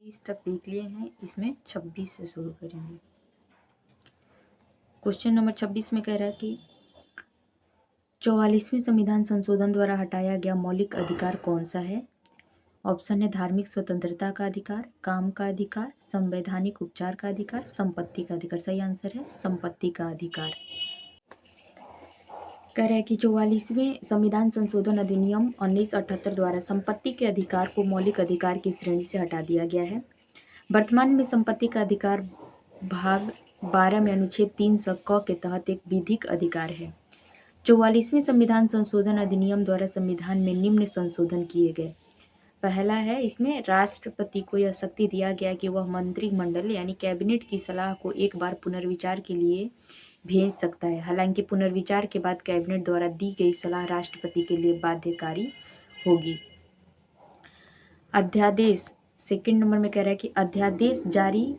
20 तक देख लिए हैं, इसमें 26 से शुरू करेंगे। क्वेश्चन नंबर 26 में कह रहा है कि 44वें संविधान संशोधन द्वारा हटाया गया मौलिक अधिकार कौन सा है? ऑप्शन है धार्मिक स्वतंत्रता का अधिकार, काम का अधिकार, संवैधानिक उपचार का अधिकार, संपत्ति का अधिकार। सही आंसर है संपत्ति का अधिकार। कह रहा है कि 44वें संविधान संशोधन अधिनियम 1978 द्वारा संपत्ति के अधिकार को मौलिक अधिकार की श्रेणी से हटा दिया गया है। वर्तमान में संपत्ति का अधिकार भाग 12 में अनुच्छेद 3 क के तहत एक विधिक अधिकार है। 44वें संविधान संशोधन अधिनियम द्वारा संविधान में निम्न संशोधन किए गए। पहला है, इसमें राष्ट्रपति को यह शक्ति दिया गया कि वह मंत्रिमंडल यानी कैबिनेट की सलाह को एक बार पुनर्विचार के लिए भेज सकता है। हालांकि पुनर्विचार के बाद कैबिनेट द्वारा दी गई सलाह राष्ट्रपति के लिए बाध्यकारी होगी। अध्यादेश सेकंड नंबर में कह रहा है कि अध्यादेश जारी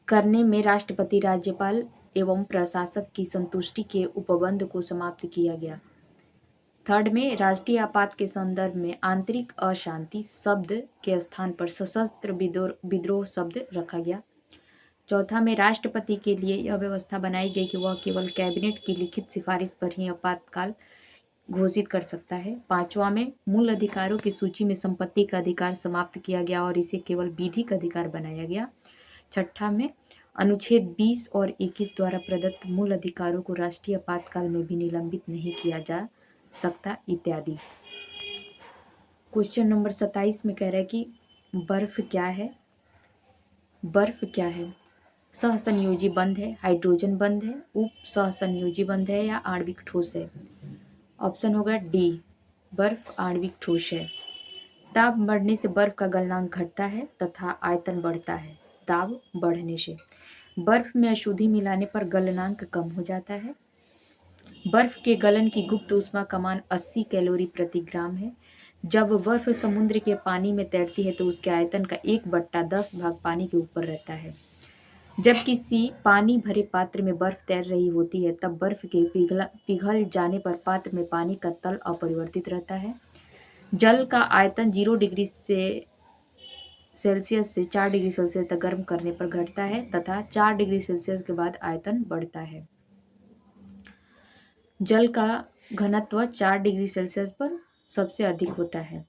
करने में राष्ट्रपति, राज्यपाल एवं प्रशासक की संतुष्टि के उपबंध को समाप्त किया गया। थर्ड में राष्ट्रीय आपात के संदर्भ में आंतरिक अशांति शब्द के स्थान पर सशस्त्र विद्रोह शब्द रखा गया। चौथा में राष्ट्रपति के लिए यह व्यवस्था बनाई गई कि वह केवल कैबिनेट की लिखित सिफारिश पर ही आपातकाल घोषित कर सकता है। पांचवा में मूल अधिकारों की सूची में संपत्ति का अधिकार समाप्त किया गया और इसे केवल विधिक अधिकार बनाया गया। छठा में अनुच्छेद 20 और 21 द्वारा प्रदत्त मूल अधिकारों को राष्ट्रीय आपातकाल में भी निलंबित नहीं किया जा सकता इत्यादि। क्वेश्चन नंबर 27 में कह रहा है कि बर्फ क्या है? बर्फ क्या है? सहसंयोजी बंध है, हाइड्रोजन बंध है, उप सहसंयोजी बंध है या आणविक ठोस है? ऑप्शन होगा डी, बर्फ आणविक ठोस है। दाब बढ़ने से बर्फ का गलनांक घटता है तथा आयतन बढ़ता है। दाब बढ़ने से बर्फ में अशुद्धि मिलाने पर गलनांक कम हो जाता है। बर्फ के गलन की गुप्त ऊष्मा का मान 80 कैलोरी प्रति ग्राम है। जब बर्फ समुद्र के पानी में तैरती है तो उसके आयतन का 1/10 भाग पानी के ऊपर रहता है। जब किसी पानी भरे पात्र में बर्फ तैर रही होती है तब बर्फ के पिघल जाने पर पात्र में पानी का तल अपरिवर्तित रहता है। जल का आयतन 0 डिग्री सेल्सियस से 4 डिग्री सेल्सियस तक गर्म करने पर घटता है तथा 4 डिग्री सेल्सियस के बाद आयतन बढ़ता है। जल का घनत्व 4 डिग्री सेल्सियस पर सबसे अधिक होता है।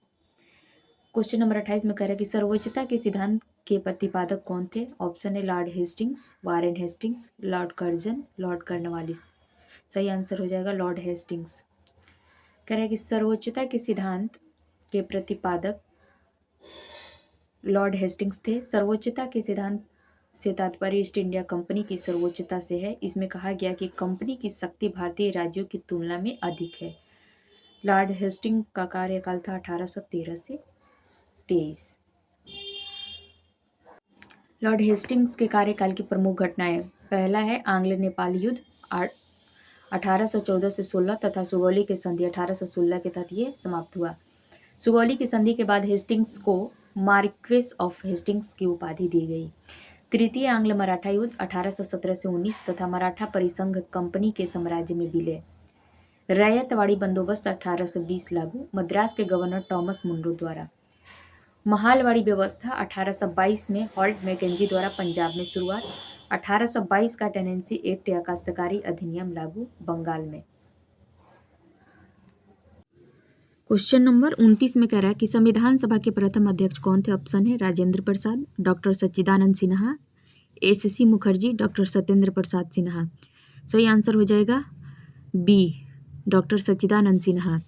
क्वेश्चन नंबर 28 में कह रहा है कि सर्वोच्चता के सिद्धांत के प्रतिपादक कौन थे? ऑप्शन है Lord Hastings, Warren Hastings, Lord Curzon, Lord Cornwallis. सही आंसर हो जाएगा लॉर्ड हेस्टिंग्स। कह रहा है कि सर्वोच्चता के सिद्धांत के प्रतिपादक लॉर्ड हेस्टिंग्स थे। सर्वोच्चता के सिद्धांत से तात्पर्य ईस्ट इंडिया कंपनी की सर्वोच्चता से है। इसमें कहा गया कि कंपनी की शक्ति भारतीय राज्यों की तुलना में अधिक है। लॉर्ड हेस्टिंग्स का कार्यकाल था 1813 से 23। लॉर्ड हेस्टिंग्स के कार्यकाल की प्रमुख घटनाएं, पहला है आंग्ल नेपाल युद्ध 1814 से 16 तथा सुगौली की संधि 1816 के तहत ये समाप्त हुआ। सुगौली की संधि के बाद हेस्टिंग्स को मार्क्वेस ऑफ हेस्टिंग्स की उपाधि दी गई। तृतीय आंग्ल मराठा युद्ध 1817 से 19 तथा मराठा परिसंघ कंपनी के साम्राज्य में विलय। रैयतवाड़ी बंदोबस्त 1820 लागू, मद्रास के गवर्नर टॉमस मुनरो द्वारा। महालवाड़ी व्यवस्था 1822 में हॉल्ट मैकेंजी द्वारा पंजाब में शुरुआत। 1822 का टेनेंसी एक्ट या काश्तकारी अधिनियम लागू बंगाल में। क्वेश्चन नंबर 29 में कह रहा है कि संविधान सभा के प्रथम अध्यक्ष कौन थे? ऑप्शन है राजेंद्र प्रसाद, डॉक्टर सच्चिदानंद सिन्हा, एस.सी. मुखर्जी, डॉक्टर सत्येंद्र प्रसाद सिन्हा। सही आंसर हो जाएगा बी, डॉक्टर सच्चिदानंद सिन्हा।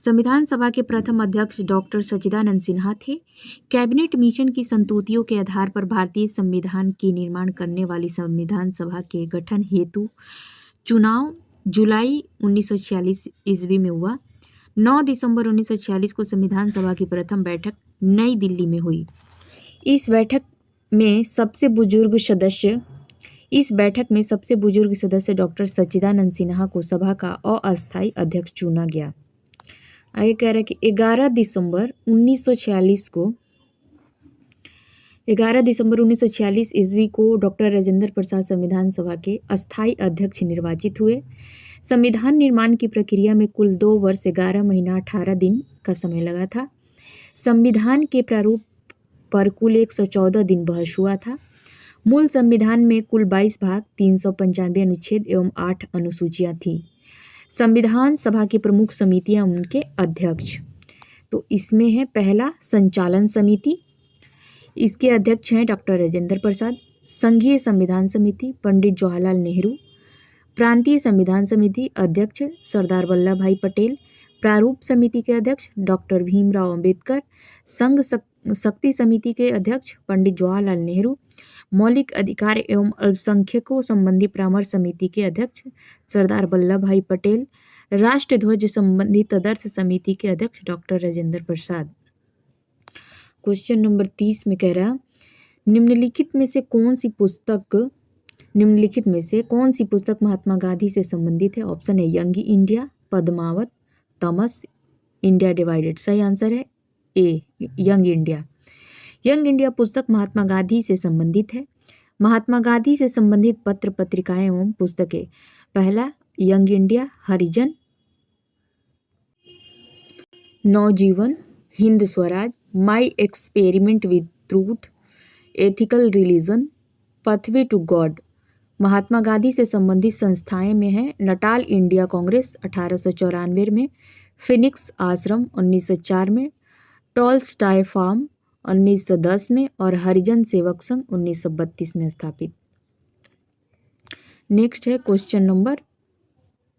संविधान सभा के प्रथम अध्यक्ष डॉक्टर सच्चिदानंद सिन्हा थे। कैबिनेट मिशन की संस्तुतियों के आधार पर भारतीय संविधान की निर्माण करने वाली संविधान सभा के गठन हेतु चुनाव जुलाई 1946 ईस्वी में हुआ। 9 दिसंबर 1946 को संविधान सभा की प्रथम बैठक नई दिल्ली में हुई। इस बैठक में सबसे बुजुर्ग सदस्य डॉक्टर सच्चिदानंद सिन्हा को सभा का अस्थायी अध्यक्ष चुना गया। आगे कह रहा है कि 11 दिसंबर 1946 ईस्वी को डॉक्टर राजेंद्र प्रसाद संविधान सभा के अस्थायी अध्यक्ष निर्वाचित हुए। संविधान निर्माण की प्रक्रिया में कुल 2 वर्ष 11 महीना 18 दिन का समय लगा था। संविधान के प्रारूप पर कुल 114 दिन बहस हुआ था। मूल संविधान में कुल 22 भाग, 395 अनुच्छेद एवं 8 अनुसूचियां थीं। संविधान सभा की प्रमुख समितियां, उनके अध्यक्ष। तो इसमें है पहला संचालन समिति, इसके अध्यक्ष हैं डॉक्टर राजेंद्र प्रसाद। संघीय संविधान समिति पंडित जवाहरलाल नेहरू। प्रांतीय संविधान समिति अध्यक्ष सरदार वल्लभ भाई पटेल। प्रारूप समिति के अध्यक्ष डॉक्टर भीमराव अंबेडकर। संघ शक्ति समिति के अध्यक्ष पंडित जवाहरलाल नेहरू। मौलिक अधिकार एवं अल्पसंख्यकों संबंधी परामर्श समिति के अध्यक्ष सरदार वल्लभ भाई पटेल। राष्ट्र ध्वज संबंधी तदर्थ समिति के अध्यक्ष doctor Rajendra Prasad. Question number 30 में कह रहा, निम्नलिखित में से कौन सी पुस्तक महात्मा गांधी से संबंधित है? ऑप्शन है यंग इंडिया, पद्मावत, तमस, इंडिया डिवाइडेड। सही आंसर है ए, यंग इंडिया। यंग इंडिया पुस्तक महात्मा गांधी से संबंधित है। महात्मा गांधी से संबंधित पत्र पत्रिकाएं एवं पुस्तकें, पहला Young India, Harijan, Navajivan, Hind Swaraj, My Experiment with Truth, Ethical Religion, Pathway to God. Mahatma Gandhi से संबंधित संस्थाएं में है नटाल इंडिया कांग्रेस 1894 में, फिनिक्स आश्रम 1904 में, टॉलस्टॉय फार्म 1910 में और हरिजन सेवक संघ 1932 में स्थापित। नेक्स्ट है क्वेश्चन नंबर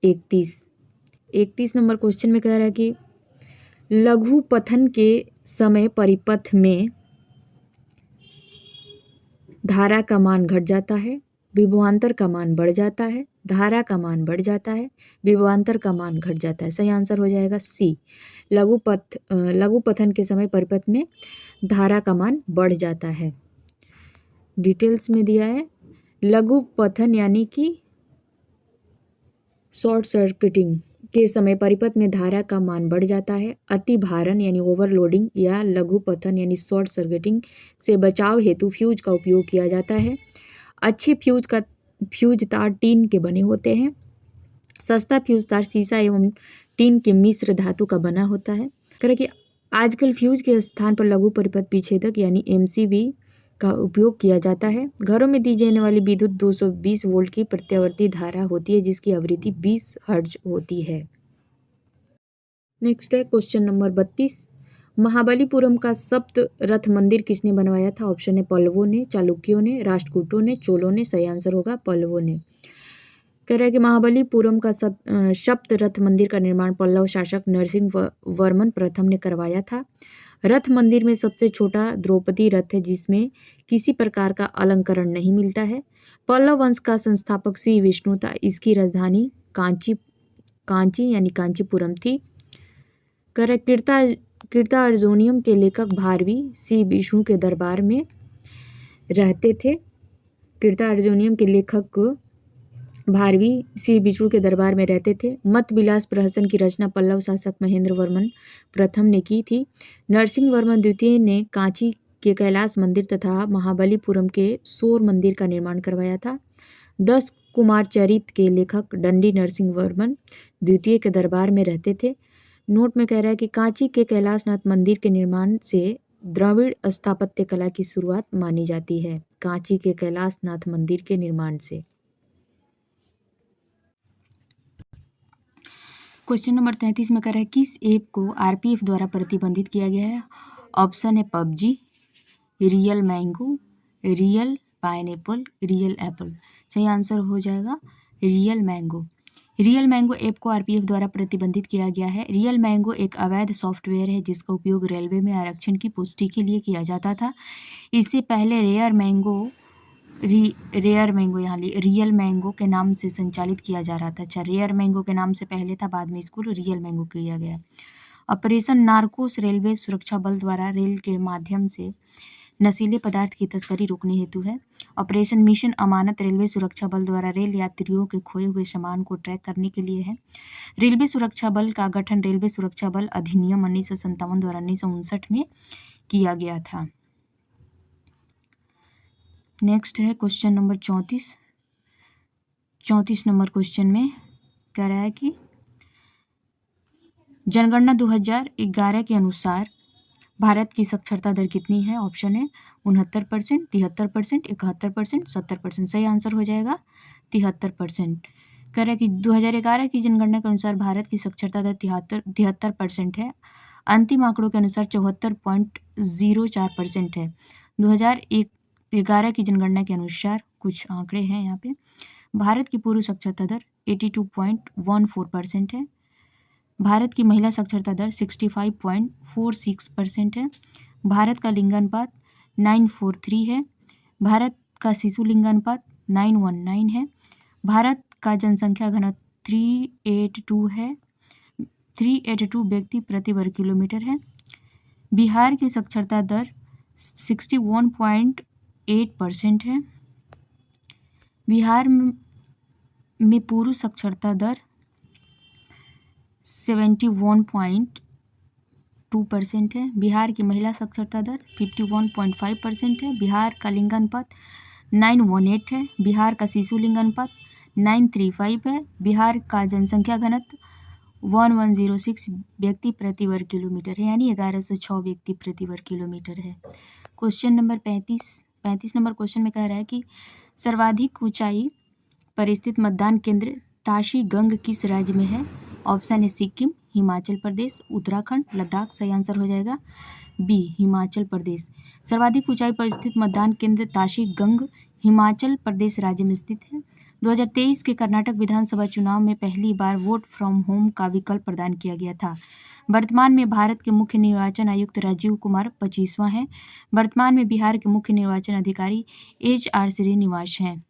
31 नंबर क्वेश्चन में कह रहा है कि लघु पथन के समय परिपथ में धारा का मान घट जाता है, विभवांतर का मान बढ़ जाता है, धारा का मान बढ़ जाता है, विभवांतर का मान घट जाता है। सही आंसर हो जाएगा सी, लघु पथन के समय परिपथ में धारा का मान बढ़ जाता है। डिटेल्स में दिया है लघु पथन यानी कि शॉर्ट सर्किटिंग के समय परिपथ में धारा का मान बढ़ जाता है। अति भारण यानी ओवरलोडिंग या लघु पथन यानी शॉर्ट सर्किटिंग से बचाव हेतु फ्यूज का उपयोग किया जाता है। अच्छे फ्यूज तार टीन के बने होते हैं। सस्ता फ्यूज तार सीसा एवं टीन के मिश्र धातु का बना होता है। कह रहे कि आजकल फ्यूज के स्थान पर लघु परिपथ विच्छेदक यानी एमसीबी का उपयोग किया जाता है। घरों में दी जाने वाली विद्युत 220 वोल्ट की प्रत्यावर्ती धारा होती है जिसकी आवृत्ति 20 हर्ट्ज होती है। नेक्स्ट है क्वेश्चन नंबर 32, महाबलीपुरम का सप्त रथ मंदिर किसने बनवाया था? ऑप्शन है पल्लवों ने, चालुक्यों ने, राष्ट्रकूटों ने, चोलों ने। सही आंसर होगा पल्लवों ने। कह रहा है कि महाबलीपुरम का सप्त रथ मंदिर का निर्माण पल्लव शासक नरसिंह वर्मन प्रथम ने करवाया था। रथ मंदिर में सबसे छोटा द्रौपदी रथ है जिसमें किसी प्रकार का अलंकरण नहीं मिलता है। पल्लव वंश का संस्थापक श्री विष्णु था। इसकी राजधानी कांची यानी कांचीपुरम थी। कर कीर्ता अर्जुनियम के लेखक भारवी श्री विष्णु के दरबार में रहते थे। कीर्ता अर्जुनियम के लेखक भारवी श्री विष्णु के दरबार में रहते थे। मत विलास प्रहसन की रचना पल्लव शासक महेंद्र वर्मन प्रथम ने की थी। नरसिंह वर्मन द्वितीय ने कांची के कैलाश मंदिर तथा महाबलीपुरम के शोर मंदिर का निर्माण करवाया था। 10 कुमार चरित के लेखक दंडी नरसिंह वर्मन द्वितीय के दरबार में रहते थे। नोट में कह रहा है कि कांची के कैलाशनाथ मंदिर के निर्माण से द्रविड़ स्थापत्य कला की शुरुआत मानी जाती है। कांची के कैलाशनाथ मंदिर के निर्माण से। क्वेश्चन नंबर 33 में कह रहा है किस ऐप को आरपीएफ द्वारा प्रतिबंधित किया गया है? ऑप्शन है PUBG, real mango, real pineapple, real Apple. सही आंसर हो जाएगा real mango. Real mango app को आरपीएफ द्वारा प्रतिबंधित किया गया है। रियल मैंगो एक अवैध सॉफ्टवेयर है जिसका उपयोग रेलवे में आरक्षण की पुष्टि के लिए किया जाता था। इससे पहले रियल मैंगो के नाम से संचालित किया जा रहा था। अच्छा, रियल मैंगो के नाम से पहले था, बाद में इसको रियल मैंगो किया गया। ऑपरेशन नार्कोस रेलवे सुरक्षा बल द्वारा रेल के माध्यम से नशीले पदार्थ की तस्करी रोकने हेतु है। ऑपरेशन मिशन अमानत रेलवे सुरक्षा बल द्वारा रेल यात्रियों के खोए हुए सामान को ट्रैक करने के लिए है। रेलवे सुरक्षा बल का गठन रेलवे सुरक्षा बल अधिनियम 1957 द्वारा 1959 में किया गया था। नेक्स्ट है क्वेश्चन नंबर 34 नंबर क्वेश्चन में कह रहा है कि जनगणना 2011 के अनुसार भारत की साक्षरता दर कितनी है? ऑप्शन है 69%, 73%, 71%, 70%। सही आंसर हो जाएगा 73%। कह रहा है कि 2011 की जनगणना के अनुसार भारत की साक्षरता दर 73% है। अंतिम आंकड़ों के अनुसार 74.04% है। 2011 की जनगणना के अनुसार कुछ आंकड़े हैं यहाँ पे। भारत की पुरुष साक्षरता दर 82.14% है। भारत की महिला साक्षरता दर 65.46% है। भारत का लिंगानुपात 943 है। भारत का शिशु लिंगानुपात 919 है। भारत का जनसंख्या घनत्व 382 है। 382 व्यक्ति प्रति वर्ग किलोमीटर है। बिहार की साक्षरता दर 61.8% है। बिहार में पुरुष साक्षरता दर 71.2% है। बिहार की महिला साक्षरता दर 51.5% है। बिहार का लिंगानुपात 918 है। बिहार का शिशु लिंगानुपात 935 है। बिहार का जनसंख्या घनत्व 1106 व्यक्ति प्रति वर्ग किलोमीटर है, यानी 1106 व्यक्ति प्रति वर्ग किलोमीटर है। क्वेश्चन नंबर 35 नंबर क्वेश्चन में कह रहा है कि सर्वाधिक ऊंचाई पर स्थित मतदान केंद्र ताशी गंग किस राज्य में है? ऑप्शन है सिक्किम, हिमाचल प्रदेश, उत्तराखंड, लद्दाख। सही आंसर हो जाएगा बी, हिमाचल प्रदेश। सर्वाधिक ऊंचाई पर स्थित मतदान केंद्र ताशी गंग हिमाचल प्रदेश राज्य में स्थित है। 2023 के कर्नाटक विधानसभा चुनाव में पहली बार वोट फ्रॉम होम का विकल्प प्रदान किया गया था। वर्तमान में भारत के मुख्य निर्वाचन आयुक्त राजीव कुमार 25वां हैं। वर्तमान में बिहार के मुख्य निर्वाचन अधिकारी HR श्रीनिवास हैं।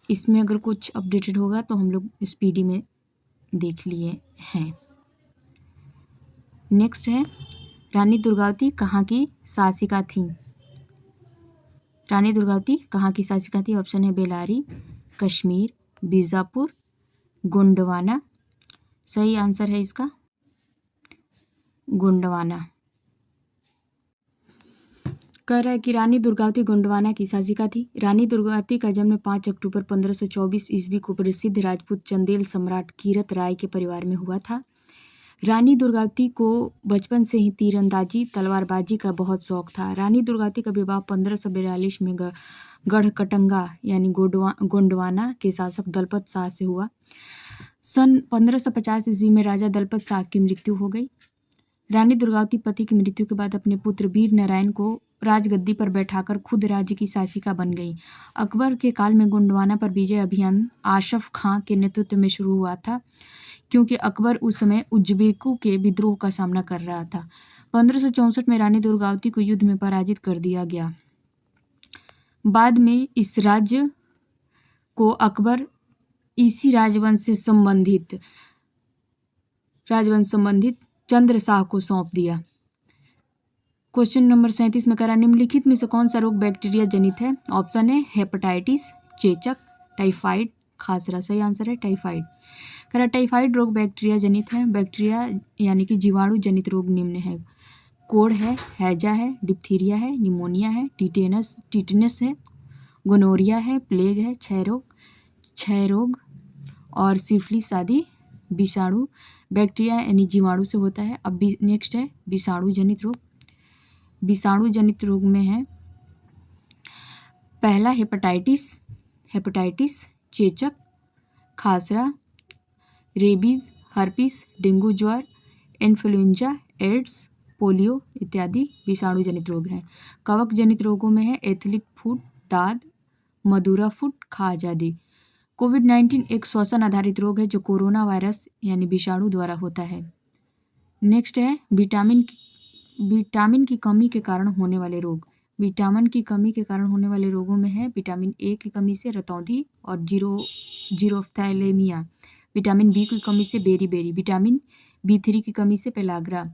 इसमें अगर कुछ अपडेटेड होगा तो हम लोग स्पीडी में देख लिए हैं। नेक्स्ट है रानी दुर्गावती कहाँ की शासिका थी? रानी दुर्गावती कहाँ की शासिका थी? ऑप्शन है बेलारी, कश्मीर, बीजापुर, गोंडवाना। सही आंसर है इसका गोंडवाना। कह रहा है कि रानी दुर्गावती गोंडवाना की शासिका थी। रानी दुर्गावती का जन्म 5 अक्टूबर 1524 ईस्वी को प्रसिद्ध राजपूत चंदेल सम्राट कीरत राय के परिवार में हुआ था। रानी दुर्गावती को बचपन से ही तीरंदाजी, तलवारबाजी का बहुत शौक था। रानी दुर्गावती का विवाह 1542 में गढ़कटंगा यानी गोंडवाना के शासक दलपत शाह से हुआ। सन 1550 ईस्वी में राजा दलपत शाह की मृत्यु हो गई। रानी दुर्गावती पति की मृत्यु के बाद अपने पुत्र वीर नारायण को राजगद्दी पर बैठाकर खुद राज्य की शासिका बन गई। अकबर के काल में गोंडवाना पर विजय अभियान आशफ खां के नेतृत्व में शुरू हुआ था, क्योंकि अकबर उस समय उज्बेकों के विद्रोह का सामना कर रहा था। 1564 में रानी दुर्गावती को युद्ध में पराजित कर दिया गया। बाद में इस राज्य को अकबर इसी राजवंश संबंधित चंद्र शाह को सौंप दिया। क्वेश्चन नंबर 37 में कह रहा है निम्नलिखित में से कौन सा रोग बैक्टीरिया जनित है? ऑप्शन है हेपेटाइटिस, चेचक, टाइफाइड, खासरा। सही आंसर है टाइफाइड। कह रहा टाइफाइड रोग बैक्टीरिया जनित है। बैक्टीरिया यानी कि जीवाणु जनित रोग निम्न है। कोढ़ है, हैजा है, डिप्थीरिया है, निमोनिया है, टीटेनस है, गोनोरिया है, प्लेग है, क्षय रोग और सिफिलिस आदि विषाणु बैक्टीरिया यानी जीवाणु से होता है। अब नेक्स्ट है विषाणु जनित रोग। विषाणु जनित रोग में है पहला हेपेटाइटिस, चेचक, खासरा, रेबीज, हर्पिस, डेंगू ज्वर, इन्फ्लुएंजा, एड्स, पोलियो इत्यादि विषाणु जनित रोग हैं। कवक जनित रोगों में है एथलिक फुट, दाद, मधुरा फुट, खाज आदि। कोविड-19 एक श्वसन आधारित रोग है जो कोरोना वायरस यानी विषाणु द्वारा होता है। नेक्स्ट है विटामिन की कमी के कारण होने वाले रोग। विटामिन की कमी के कारण होने वाले रोगों में है विटामिन ए की कमी से रतौंधी और जीरोफ्थैलेमिया, विटामिन बी की कमी से बेरी, विटामिन B3 की कमी से पेलाग्रा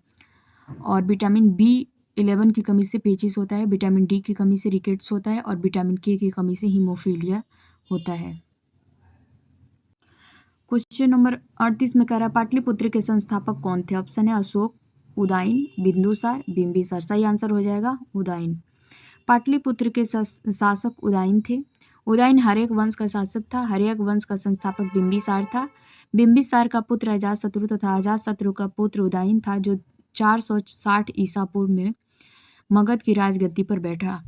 और विटामिन B11 की कमी से पेचिस होता है, विटामिन डी की कमी से रिकेट्स होता है और विटामिन के की कमी से हीमोफीलिया होता है। क्वेश्चन नंबर 38 में कह रहा है पाटलिपुत्र के संस्थापक कौन थे? ऑप्शन है अशोक, उदयन, बिंदुसार, बिंबिसार। सही आंसर हो जाएगा उदयन। पाटलिपुत्र के शासक उदयन थे। उदयन हर्यक वंश का शासक था। हर्यक वंश का संस्थापक बिंबिसार था। बिंबिसार का पुत्र अजातशत्रु तथा अजातशत्रु का पुत्र उदयन था, जो 460 ईसा पूर्व में मगध की राजगद्दी पर बैठा।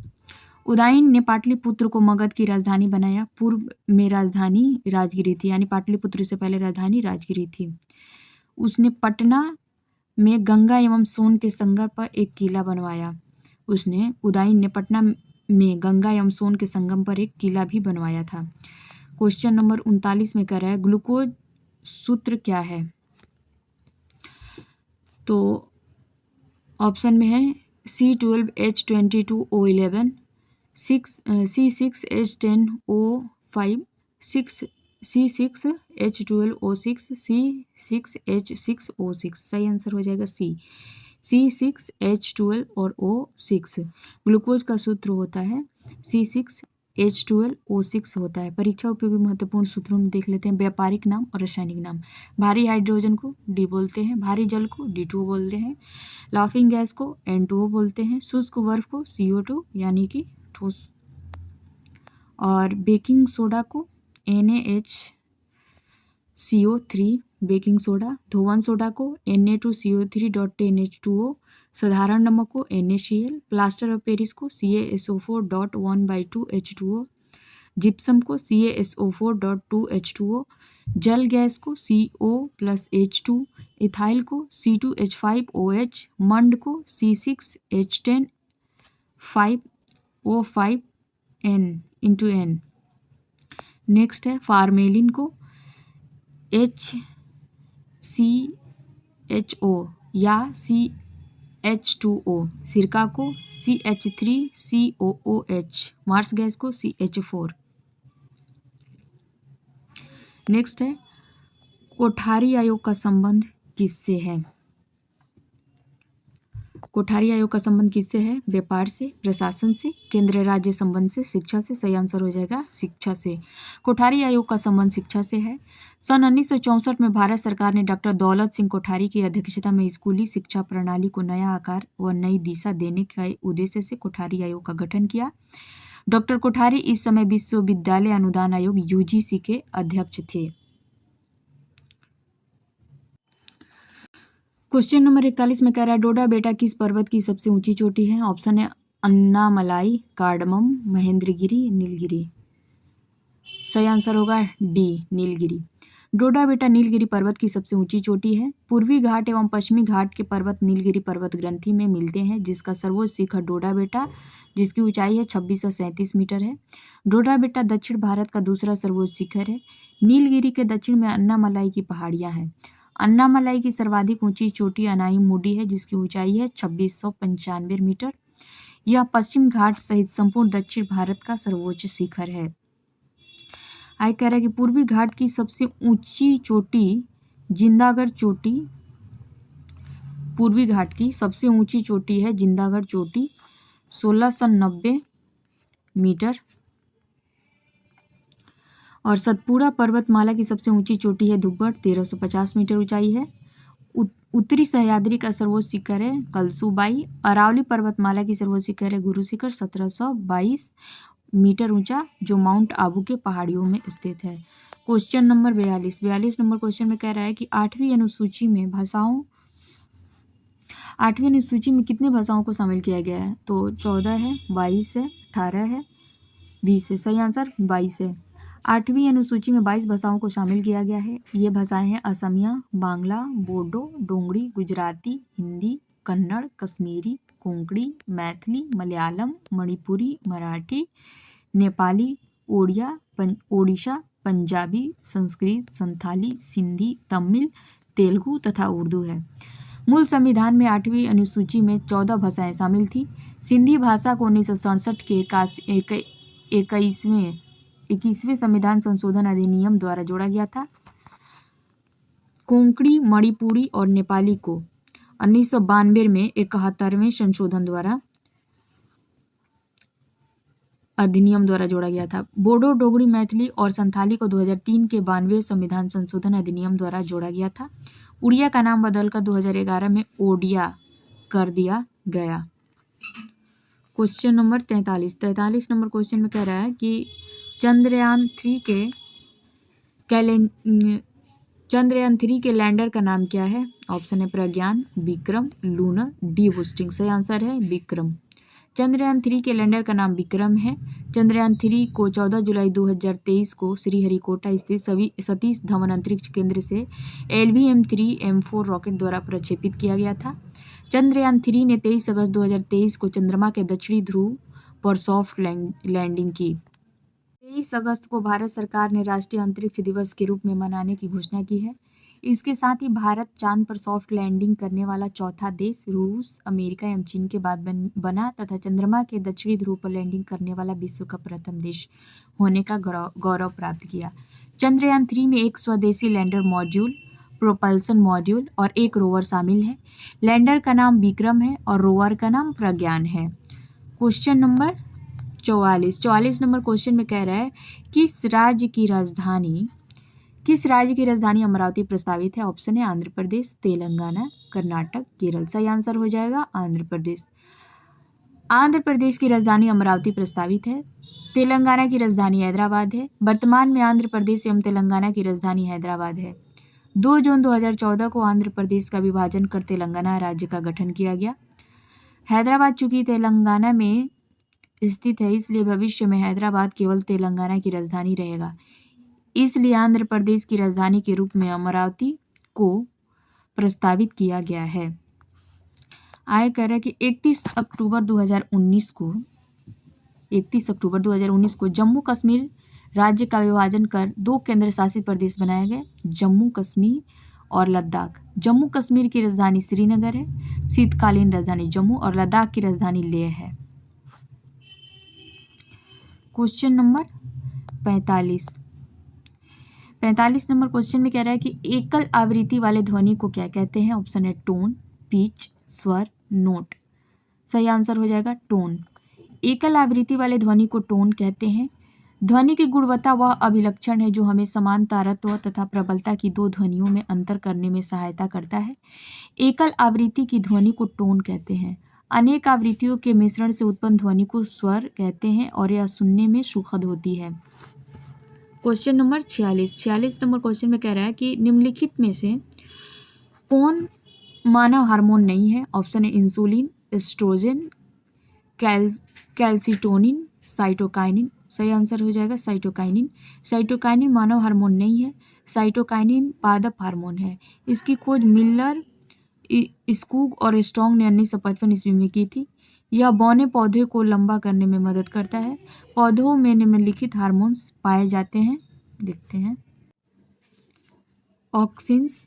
उदयन ने पाटलिपुत्र को मगध की राजधानी बनाया। पूर्व में राजधानी राजगिरी थी, यानी पाटलिपुत्र से पहले राजधानी राजगिरी थी। उसने पटना में गंगा एवं सोन के संगम पर एक किला बनवाया। उदयन ने पटना में गंगा एवं सोन के संगम पर एक किला भी बनवाया था। क्वेश्चन नंबर 39 में कह रहा है ग्लूकोज सूत्र क्या है? तो ऑप्शन में है C12H22O11, C6H10O5, C6H12O6, C6H6O6। सही आंसर हो जाएगा C6H12 और O6। ग्लूकोज का सूत्र होता है C6H12O6 होता है। परीक्षा उपयोगी महत्वपूर्ण सूत्रों में देख लेते हैं व्यापारिक नाम और रासायनिक नाम। भारी हाइड्रोजन को D बोलते हैं, भारी जल को D2 बोलते हैं, लाफिंग गैस को N2O बोलते हैं, शुष्क बर्फ को CO2 यानी कि ठोस, और बेकिंग सोडा को NaHCO3 बेकिंग सोडा, धोवन सोडा को Na2CO3.NH2O, साधारण नमक को NaCl, प्लास्टर ऑफ पेरिस को CaSO4.1/2H2O, जिप्सम को CaSO4.2H2O, जल गैस को CO+H2, इथाइल को C2H5OH, मंड को C6H10 5O5N। नेक्स्ट है फार्मेलिन को HCHO या CH2O, सिरका को CH3COOH, मार्स गैस को CH4। नेक्स्ट है कोठारी आयोग का संबंध किससे है? कोठारी आयोग का संबंध किससे है? व्यापार से, प्रशासन से, केंद्र राज्य संबंध से, शिक्षा से। सही आंसर हो जाएगा शिक्षा से। कोठारी आयोग का संबंध शिक्षा से है। सन 1964 में भारत सरकार ने डॉक्टर दौलत सिंह कोठारी की अध्यक्षता में स्कूली शिक्षा प्रणाली को नया आकार व नई दिशा देने के उद्देश्य से कोठारी आयोग का गठन किया। डॉक्टर कोठारी इस समय विश्वविद्यालय अनुदान आयोग UGC के अध्यक्ष थे। क्वेश्चन नंबर 41 में कह रहा है डोडा बेटा किस पर्वत की सबसे ऊंची चोटी है? ऑप्शन है अन्नामलाई, कार्डमम, महेंद्रगिरी, नीलगिरी। सही आंसर होगा D नीलगिरी। डोडा बेटा नीलगिरी पर्वत की सबसे ऊंची चोटी है। पूर्वी घाट एवं पश्चिमी घाट के पर्वत नीलगिरी पर्वत ग्रंथि में मिलते हैं, जिसका सर्वोच्च शिखर डोडा बेटा, जिसकी ऊंचाई है 2637 मीटर है। डोडा बेटा दक्षिण भारत का दूसरा सर्वोच्च शिखर है। नीलगिरी के दक्षिण में अन्नामलाई की पहाड़ियां हैं। अन्नामलाई की सर्वाधिक ऊंची चोटी अनाईमुडी है, जिसकी ऊंचाई है 2695 मीटर। यह पश्चिम घाट सहित संपूर्ण दक्षिण भारत का सर्वोच्च शिखर है। आगे कह रहा है कि पूर्वी घाट की सबसे ऊंची चोटी जिंदागढ़ चोटी, पूर्वी घाट की सबसे ऊंची चोटी है जिंदागढ़ चोटी 1690 मीटर। और सतपुड़ा पर्वतमाला की सबसे ऊंची चोटी है धूपगढ़, 1350 मीटर ऊंचाई है। उत्तरी सह्याद्री का सर्वोच्च शिखर है कलसूबाई। अरावली पर्वतमाला की सर्वोच्च शिखर है गुरु शिखर, 1722 मीटर ऊंचा, जो माउंट आबू के पहाड़ियों में स्थित है। क्वेश्चन नंबर 42 नंबर क्वेश्चन में कह रहा है कि 8वीं अनुसूची में कितने भाषाओं को शामिल किया गया है? तो 14 है, 22 है, 18 है, 20 है। सही आंसर 22 है। 8वीं अनुसूची में 22 भाषाओं को शामिल किया गया है। ये भाषाएं हैं असमिया, बांग्ला, बोडो, डोंगरी, गुजराती, हिंदी, कन्नड़, कश्मीरी, कोंकणी, मैथिली, मलयालम, मणिपुरी, मराठी, नेपाली, ओडिशा, पंजाबी, संस्कृत, संथाली, सिंधी, तमिल, तेलुगु तथा उर्दू है। मूल संविधान में 8वीं अनुसूची में 14 भाषाएं शामिल थी। सिंधी भाषा को 1967 के 21वें संविधान संशोधन अधिनियम द्वारा जोड़ा गया था। कोंकणी, मणिपुरी और नेपाली को 1992 में 71वें संशोधन द्वारा अधिनियम द्वारा जोड़ा गया था। बोडो, डोगरी, मैथिली और संथाली को 2003 के 92वें संविधान संशोधन अधिनियम द्वारा जोड़ा गया था। उड़िया का नाम बदलकर 2011 में ओडिया कर दिया गया। क्वेश्चन नंबर 43 नंबर क्वेश्चन में कह रहा है कि चंद्रयान 3 के चंद्रयान 3 के लैंडर का नाम क्या है? ऑप्शन है प्रज्ञान, विक्रम, लूनर, डी बूस्टिंग। सही आंसर है विक्रम। चंद्रयान 3 के लैंडर का नाम विक्रम है। चंद्रयान 3 को 14 जुलाई 2023 को श्रीहरिकोटा स्थित सतीश धवन अंतरिक्ष केंद्र से LVM-3 M4 रॉकेट द्वारा प्रक्षेपित किया गया था। चंद्रयान 3 ने 23 अगस्त 2023 को चंद्रमा के दक्षिणी ध्रुव पर सॉफ्ट लैंडिंग की। 23 अगस्त को भारत सरकार ने राष्ट्रीय अंतरिक्ष दिवस के रूप में मनाने की घोषणा की है। इसके साथ ही भारत चांद पर सॉफ्ट लैंडिंग करने वाला चौथा देश रूस, अमेरिका एवं चीन के बाद बना तथा चंद्रमा के दक्षिणी ध्रुव पर लैंडिंग करने वाला विश्व का प्रथम देश होने का गौरव प्राप्त किया। चंद्रयान 3 में एक स्वदेशी लैंडर मॉड्यूल, प्रोपल्सन मॉड्यूल और एक रोवर शामिल है। लैंडर का नाम विक्रम है और रोवर का नाम प्रज्ञान है। क्वेश्चन नंबर 44 नंबर क्वेश्चन में कह रहा है किस राज्य की राजधानी अमरावती प्रस्तावित है? ऑप्शन है आंध्र प्रदेश, तेलंगाना, कर्नाटक, केरल। सही आंसर हो जाएगा आंध्र प्रदेश। आंध्र प्रदेश की राजधानी अमरावती प्रस्तावित है। तेलंगाना की राजधानी हैदराबाद है। वर्तमान में आंध्र प्रदेश एवं तेलंगाना की राजधानी हैदराबाद है। 2 जून 2014 को आंध्र प्रदेश का विभाजन कर तेलंगाना राज्य का गठन किया गया। हैदराबाद चूंकि तेलंगाना में स्थित है, इसलिए भविष्य में हैदराबाद केवल तेलंगाना की राजधानी रहेगा। इसलिए आंध्र प्रदेश की राजधानी के रूप में अमरावती को प्रस्तावित किया गया है। आगे कह रहा है कि 31 अक्टूबर 2019 को जम्मू कश्मीर राज्य का विभाजन कर 2 केंद्र शासित प्रदेश बनाए गए, जम्मू कश्मीर और लद्दाख। जम्मू कश्मीर की राजधानी श्रीनगर है, शीतकालीन राजधानी जम्मू और लद्दाख की राजधानी लेह है। क्वेश्चन नंबर 45 नंबर क्वेश्चन में कह रहा है कि एकल आवृत्ति वाले ध्वनि को क्या कहते हैं? ऑप्शन है टोन, पिच, स्वर, नोट। सही आंसर हो जाएगा टोन। एकल आवृत्ति वाले ध्वनि को टोन कहते हैं। ध्वनि की गुणवत्ता वह अभिलक्षण है जो हमें समान तारत्व तथा प्रबलता की 2 ध्वनियों में अंतर करने में सहायता करता है। एकल आवृत्ति की ध्वनि को टोन कहते हैं। अनेक आवृत्तियों के मिश्रण से उत्पन्न ध्वनि को स्वर कहते हैं और यह सुनने में सुखद होती है। क्वेश्चन नंबर 46 नंबर क्वेश्चन में कह रहा है कि निम्नलिखित में से कौन मानव हार्मोन नहीं है? ऑप्शन है इंसुलिन, एस्ट्रोजन, कैल्सिटोनिन, साइटोकाइनिन। सही आंसर हो जाएगा साइटोकाइनिन। साइटोकाइनिन मानव हार्मोन नहीं है। साइटोकाइनिन पादप हार्मोन है। इसकी खोज मिलर, स्कूग और स्ट्रॉन्ग ने 1955 ईस्वी में की थी। यह बौने पौधे को लंबा करने में मदद करता है। पौधों में निम्नलिखित हार्मोन्स पाए जाते हैं, देखते हैं। ऑक्सिन्स,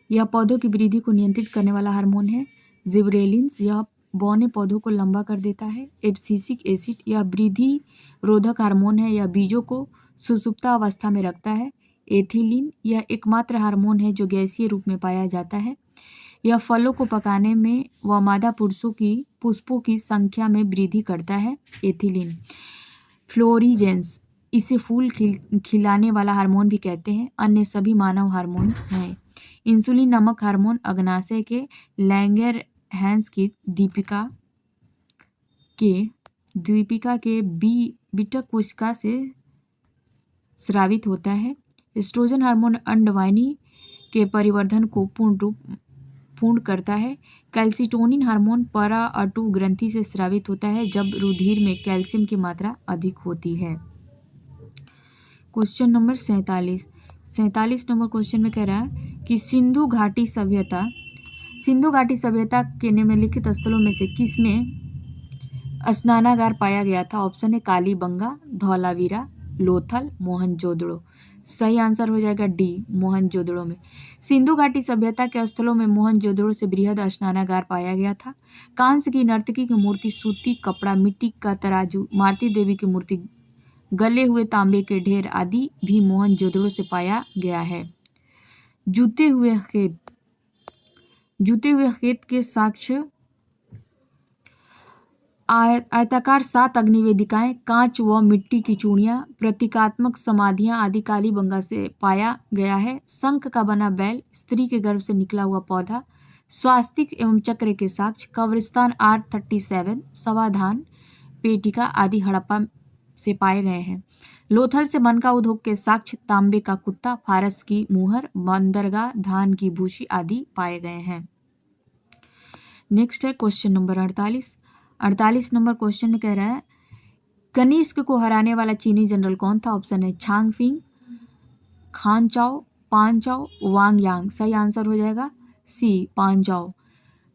यह पौधों की वृद्धि को नियंत्रित करने वाला हार्मोन है। जिबरेलिन्स, यह बौने पौधों को लंबा कर देता है। एब्सिसिक एसिड, यह वृद्धि रोधक हार्मोन है। यह बीजों को सुषुप्ता अवस्था में रखता है। एथिलीन, यह एकमात्र हार्मोन है जो गैसीय रूप में पाया जाता है। यह फलों को पकाने में व मादा पुष्पों की संख्या में वृद्धि करता है। एथिलीन। फ्लोरिजेंस, इसे फूल खिलाने वाला हार्मोन भी कहते हैं। अन्य सभी मानव हार्मोन हैं। इंसुलिन नामक हार्मोन अग्नाशय के लैंगरहैंस की द्वीपिका के बीटा कोशिका से स्रावित होता है। एस्ट्रोजन हार्मोन अंडवाहिनी के परिवर्धन को पूर्ण करता है। कैल्सिटोनिन हार्मोन परा-अटू ग्रंथि से स्रावित होता है जब रुधिर में कैल्शियम की मात्रा अधिक होती है। क्वेश्चन नंबर 47 नंबर क्वेश्चन में कह रहा है कि सिंधु घाटी सभ्यता के निम्नलिखित स्थलों में से किसमें स्नानागार पाया गया था? ऑप्शन है कालीबंगा, धौलावीरा, लोथल, मोहनजोदड़ो। सही आंसर हो जाएगा डी, मोहनजोदड़ो में। सिंधु घाटी सभ्यता के स्थलों में मोहनजोदड़ो से बृहद स्नानागार पाया गया था। कांस्य की नर्तकी की मूर्ति, सूती कपड़ा, मिट्टी का तराजू, मारुति देवी की मूर्ति, गले हुए तांबे के ढेर आदि भी मोहनजोदड़ो से पाया गया है। जूते हुए खेत के साक्ष्य, आयताकार 7 अग्निवेदिकाएं, कांच व मिट्टी की चूड़ियां, प्रतीकात्मक समाधियां आदि कालीबंगा से पाया गया है। शंख का बना बैल, स्त्री के गर्भ से निकला हुआ पौधा, स्वास्तिक एवं चक्र के साक्ष्य, कब्रिस्तान 837, समाधान पेटिका आदि हड़प्पा से पाए गए हैं। लोथल से बनका उद्योग के साक्ष्य तांबे का कुत्ता, फारस की मुहर, बंदरगाह, धान की भूसी आदि पाए गए हैं। नेक्स्ट है क्वेश्चन नंबर 48। 48 नंबर क्वेश्चन में कह रहा है कनिष्क को हराने वाला चीनी जनरल कौन था? ऑप्शन है छांग फिंग, खान चाओ, पान चाओ, वांग यांग। सही आंसर हो जाएगा सी, पान चाओ।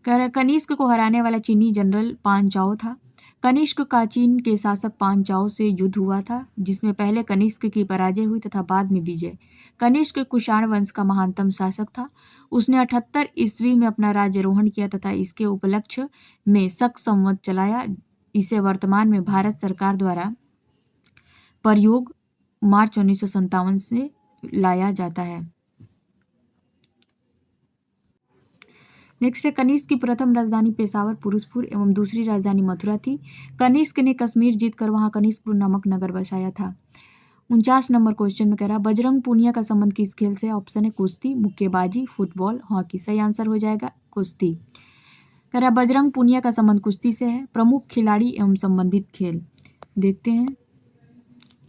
कह रहा है कनिष्क को हराने वाला चीनी जनरल पान चाओ था। कनिष्क का चीन के शासक पान चाओ से युद्ध हुआ था, जिसमें पहले कनिष्क की पराजय हुई तथा बाद में विजय। कनिष्क कुषाण वंश का महानतम शासक था। उसने 78 ईस्वी में अपना राज्यारोहण किया तथा इसके उपलक्ष्य में शक संवत चलाया। इसे वर्तमान में भारत सरकार द्वारा प्रयोग मार्च 1957 से लाया जाता है। नेक्स्ट है कनिष्क की प्रथम राजधानी पेशावर पुरुषपुर एवं दूसरी राजधानी मथुरा थी। कनिष्क ने कश्मीर जीतकर वहां कनिष्कपुर नामक नगर बसाया था। 49 नंबर क्वेश्चन में कह रहा है बजरंग पूनिया का संबंध किस खेल से? ऑप्शन है कुश्ती, मुक्केबाजी, फुटबॉल, हॉकी। सही आंसर हो जाएगा कुश्ती। कह रहा है बजरंग पूनिया का संबंध कुश्ती से है। प्रमुख खिलाड़ी एवं संबंधित खेल देखते हैं,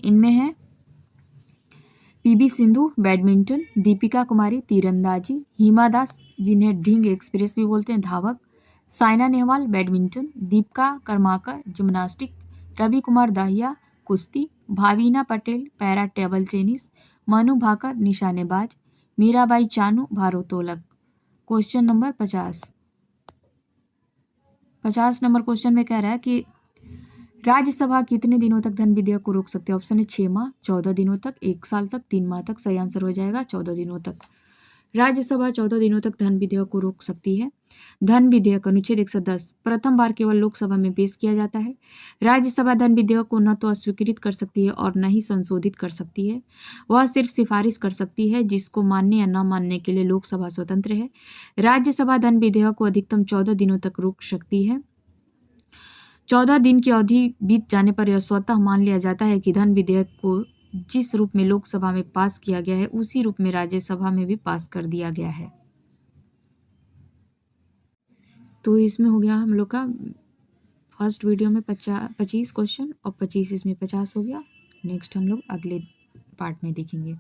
इनमें है पीवी सिंधु बैडमिंटन, दीपिका कुमारी तीरंदाजी, हिमा दास जिन्हें ढींग एक्सप्रेस भी बोलते हैं धावक, साइना नेहवाल बैडमिंटन, दीपिका कर्माकर जिम्नास्टिक, रवि कुमार दाहिया कुश्ती, Bhavina Patel para table tennis, Manu Bhaker निशानेबाज, मीराबाई चानू भारोत्तोलक। Question number 50। 50 नंबर क्वेश्चन में कह रहा है कि राज्यसभा कितने दिनों तक धन विधेयक को रोक सकते हैं? ऑप्शन है 6 माह, 14 दिनों तक, 1 साल तक, 3 माह तक। सही आंसर हो जाएगा 14 दिनों तक। राज्यसभा 14 दिनों तक धन विधेयक को रोक सकती है। धन विधेयक अनुच्छेद 110 प्रथम बार केवल लोकसभा में पेश किया जाता है। राज्यसभा धन विधेयक को न तो अस्वीकृत कर सकती है और न ही संशोधित कर सकती है। वह सिर्फ सिफारिश कर सकती है, जिसको मानने या न मानने के लिए लोकसभा स्वतंत्र है। राज्यसभा धन विधेयक को अधिकतम 14 दिनों तक रोक सकती है। 14 दिन की अवधि बीत जाने पर यह स्वतः मान लिया जाता है कि धन विधेयक को जिस रूप में लोकसभा में पास किया गया है उसी रूप में राज्यसभा में भी पास कर दिया गया है। तो इसमें हो गया हम लोग का फर्स्ट वीडियो में 25 क्वेश्चन और 25 इसमें 50 हो गया। नेक्स्ट हम लोग अगले पार्ट में देखेंगे।